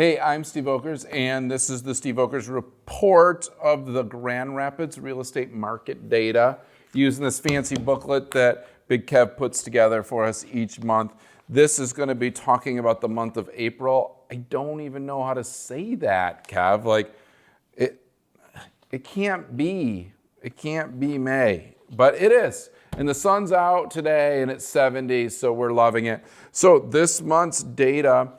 Hey, I'm Steve Volkers, and this is the Steve Volkers report of the Grand Rapids real estate market data using this fancy booklet that Big Kev puts together for us each month. This is going to be talking about the month of April. I don't even know how to say that, Kev. Like, it can't be May, but it is. And the sun's out today and it's 70, so we're loving it. So this month's data,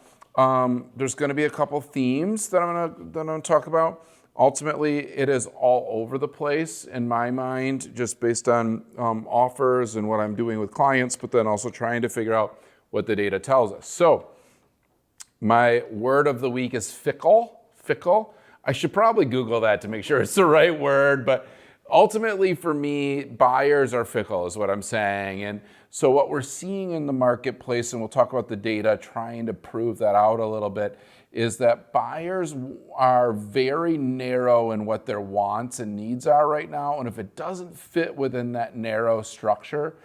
there's going to be a couple themes that I'm going to talk about. Ultimately, it is all over the place in my mind, just based on offers and what I'm doing with clients, but then also trying to figure out what the data tells us. So my word of the week is fickle. Fickle. I should probably Google that to make sure it's the right word, but ultimately for me, buyers are fickle is what I'm saying. And so what we're seeing in the marketplace, and we'll talk about the data, trying to prove that out a little bit, is that buyers are very narrow in what their wants and needs are right now. And if it doesn't fit within that narrow structure,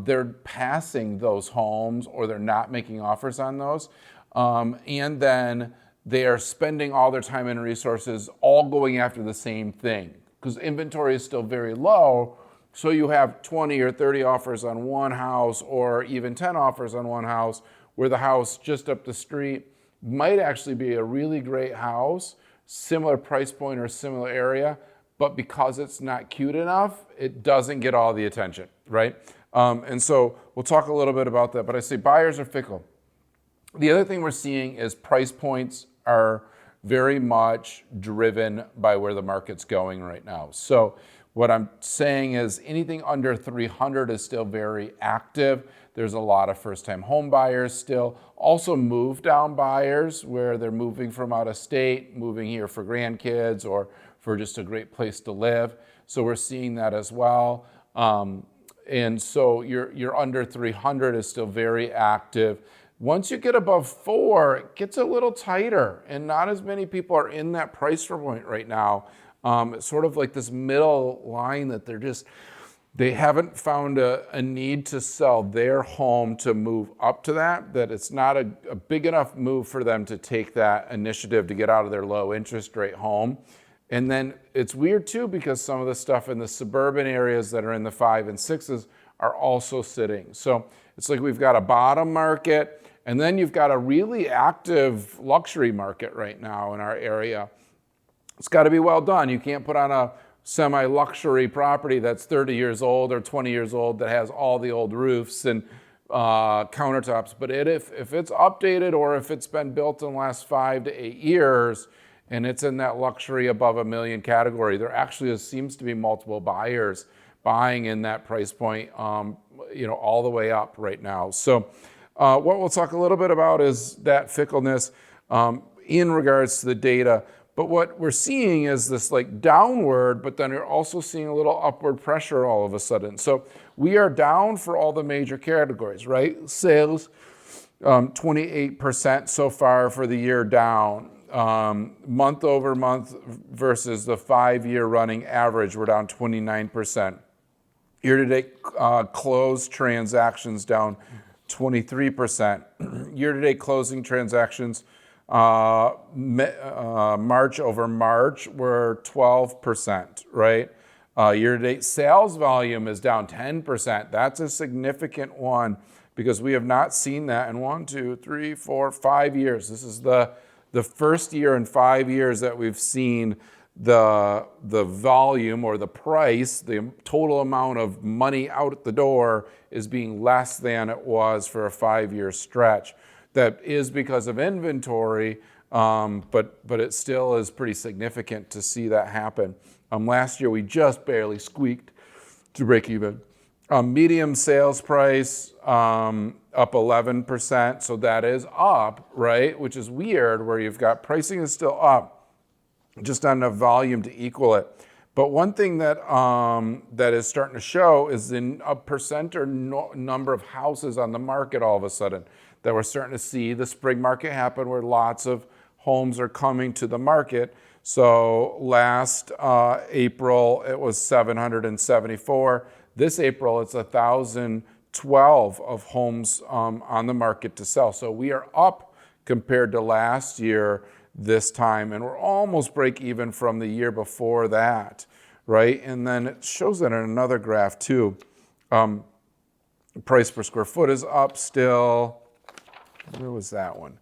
they're passing those homes or they're not making offers on those. And then they are spending all their time and resources all going after the same thing because inventory is still very low. So you have 20 or 30 offers on one house or even 10 offers on one house where the house just up the street might actually be a really great house, similar price point or similar area, but because it's not cute enough, it doesn't get all the attention, right? And so we'll talk a little bit about that, but I say buyers are fickle. The other thing we're seeing is price points are very much driven by where the market's going right now. So what I'm saying is anything under 300 is still very active. There's a lot of first-time home buyers still. Also move-down buyers where they're moving from out of state, moving here for grandkids or for just a great place to live. So we're seeing that as well. And so your under 300 is still very active. Once you get above 4, it gets a little tighter, and not as many people are in that price point right now. It's sort of like this middle line that they haven't found a need to sell their home to move up to that it's not a big enough move for them to take that initiative to get out of their low interest rate home. And then it's weird too because some of the stuff in the suburban areas that are in the 5 and 6s are also sitting. So it's like we've got a bottom market, and then you've got a really active luxury market right now in our area. It's got to be well done. You can't put on a semi-luxury property that's 30 years old or 20 years old that has all the old roofs and countertops. But if it's updated or if it's been built in the last 5 to 8 years and it's in that luxury above $1 million category, there actually seems to be multiple buyers buying in that price point, all the way up right now. So what we'll talk a little bit about is that fickleness in regards to the data. But what we're seeing is this like downward, but then you're also seeing a little upward pressure all of a sudden. So we are down for all the major categories, right? Sales, 28% so far for the year down. Month over month versus the 5-year running average, we're down 29%. Year-to-date closed transactions down 23%. Year-to-date closing transactions, March over March, were 12%, right? Year-to-date sales volume is down 10%. That's a significant one because we have not seen that in 1, 2, 3, 4, 5 years. This is the first year in 5 years that we've seen the volume or the price, the total amount of money out at the door is being less than it was for a 5-year stretch. That is because of inventory, but it still is pretty significant to see that happen. Last year we just barely squeaked to break even. Medium sales price up 11%, so that is up, right? Which is weird, where you've got pricing is still up, just not enough volume to equal it. But one thing that is starting to show is in a percent or number of houses on the market all of a sudden, that we're starting to see the spring market happen where lots of homes are coming to the market. So last April, it was 774. This April, it's 1,012 of homes on the market to sell. So we are up compared to last year this time, and we're almost break even from the year before that, right? And then it shows that in another graph too. Price per square foot is up still. Where was that one?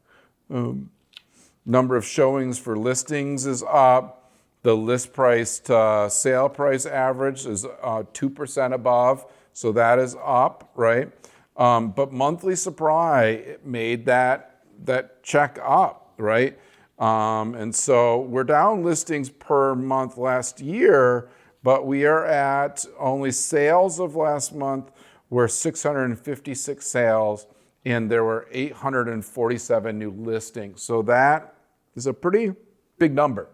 Number of showings for listings is up. The list price to sale price average is 2% above, so that is up, right? But monthly supply, it made that check up, right? And so we're down listings per month last year, but we are at only sales of last month were 656 sales, and there were 847 new listings. So that is a pretty big number.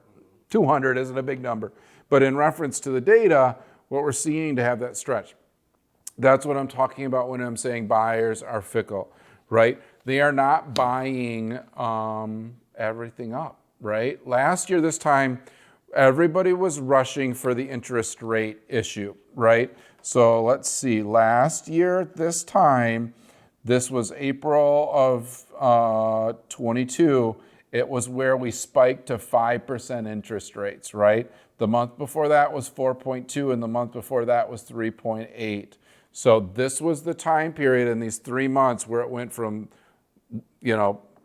200 isn't a big number. But in reference to the data, what we're seeing to have that stretch, that's what I'm talking about when I'm saying buyers are fickle, right? They are not buying everything up, right? Last year, this time, everybody was rushing for the interest rate issue, right? So let's see, last year at this time, this was April of 22, it was where we spiked to 5% interest rates, right? The month before that was 4.2, and the month before that was 3.8. So this was the time period in these 3 months where it went from,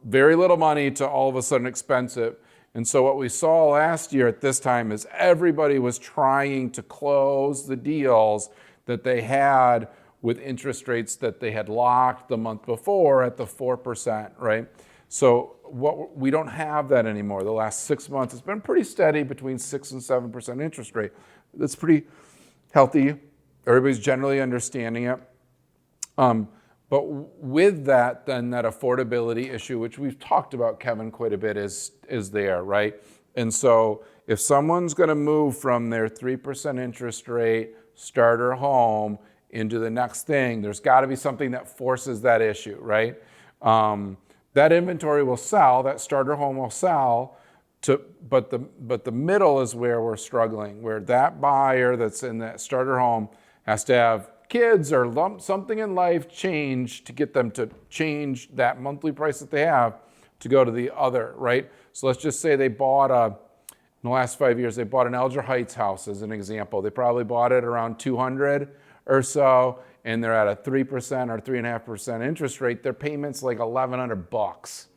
very little money to all of a sudden expensive. And so what we saw last year at this time is everybody was trying to close the deals that they had with interest rates that they had locked the month before at the 4%, right? So we don't have that anymore. The last 6 months, it's been pretty steady between 6 and 7% interest rate. That's pretty healthy. Everybody's generally understanding it. But with that, then that affordability issue, which we've talked about, Kevin, quite a bit, is there, right? And so if someone's going to move from their 3% interest rate starter home into the next thing, there's got to be something that forces that issue, right? That inventory will sell, that starter home will sell, but the middle is where we're struggling, where that buyer that's in that starter home has to have kids or something in life change to get them to change that monthly price that they have to go to the other, right? So let's just say they bought in the last 5 years, they bought an Alger Heights house as an example. They probably bought it around 200 or so, and they're at a 3% or 3.5% interest rate. Their payment's like $1,100.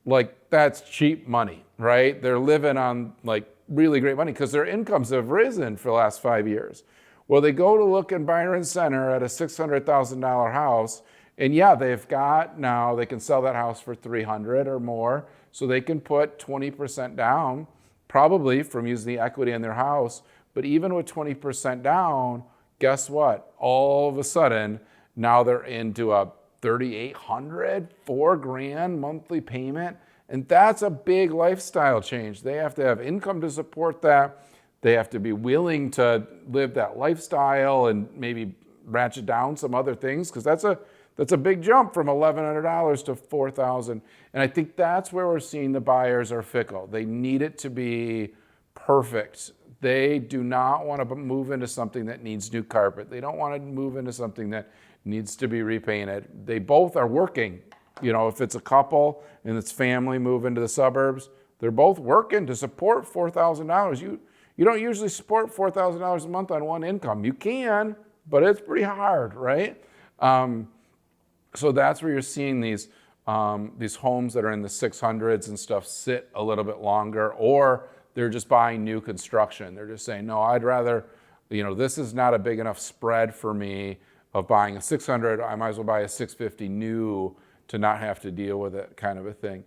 Like, that's cheap money, right? They're living on like really great money because their incomes have risen for the last 5 years. Well, they go to look in Byron Center at a $600,000 house, and yeah, they can sell that house for $300,000 or more, so they can put 20% down, probably from using the equity in their house. But even with 20% down, guess what? All of a sudden, now they're into a $3,800, $4,000 monthly payment, and that's a big lifestyle change. They have to have income to support that. They have to be willing to live that lifestyle and maybe ratchet down some other things, because that's a big jump from $1,100 to $4,000. And I think that's where we're seeing the buyers are fickle. They need it to be perfect. They do not want to move into something that needs new carpet. They don't want to move into something that needs to be repainted. They both are working. If it's a couple and it's family move into the suburbs, they're both working to support $4,000. You don't usually support $4,000 a month on one income. You can, but it's pretty hard, right? So that's where you're seeing these homes that are in the 600s and stuff sit a little bit longer, or they're just buying new construction. They're just saying, no, I'd rather, this is not a big enough spread for me of buying a 600. I might as well buy a 650 new to not have to deal with it, kind of a thing.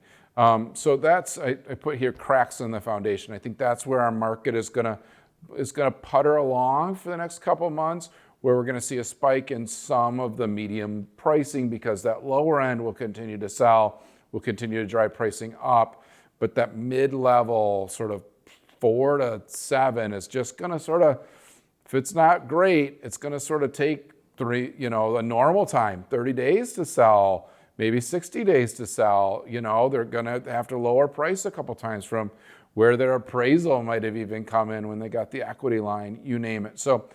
So that's, I put here cracks in the foundation. I think that's where our market is gonna putter along for the next couple of months, where we're gonna see a spike in some of the medium pricing because that lower end will continue to sell, will continue to drive pricing up, but that mid-level sort of 4 to 7 is just gonna sort of, if it's not great, it's gonna sort of take a normal time, 30 days to sell, maybe 60 days to sell. They're going to have to lower price a couple times from where their appraisal might have even come in when they got the equity line, you name it. So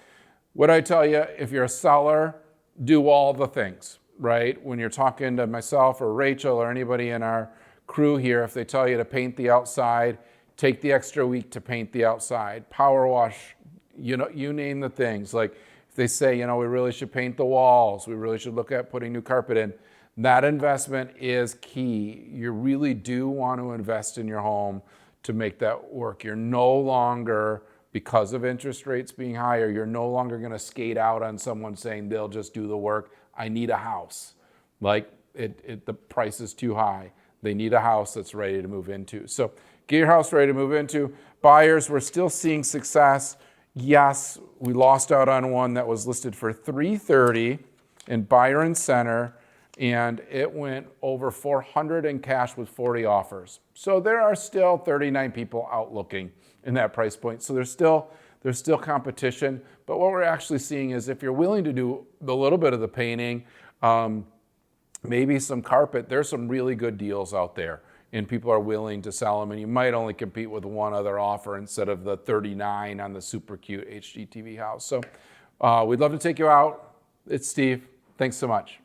what I tell you, if you're a seller, do all the things, right? When you're talking to myself or Rachel or anybody in our crew here. If they tell you to paint the outside, take the extra week to paint the outside, power wash, you know, you name the things. Like if they say, you know, we really should paint the walls, we really should look at putting new carpet in, that investment is key. You really do want to invest in your home to make that work. You're no longer, because of interest rates being higher, you're no longer going to skate out on someone saying they'll just do the work. I need a house. Like the price is too high. They need a house that's ready to move into. So get your house ready to move into. Buyers, we're still seeing success. Yes, we lost out on one that was listed for $330 in Byron Center, and it went over $400 in cash with 40 offers. So there are still 39 people out looking in that price point. So there's still competition. But what we're actually seeing is if you're willing to do a little bit of the painting, maybe some carpet, there's some really good deals out there, and people are willing to sell them, and you might only compete with one other offer instead of the 39 on the super cute HGTV house. So we'd love to take you out. It's Steve. Thanks so much.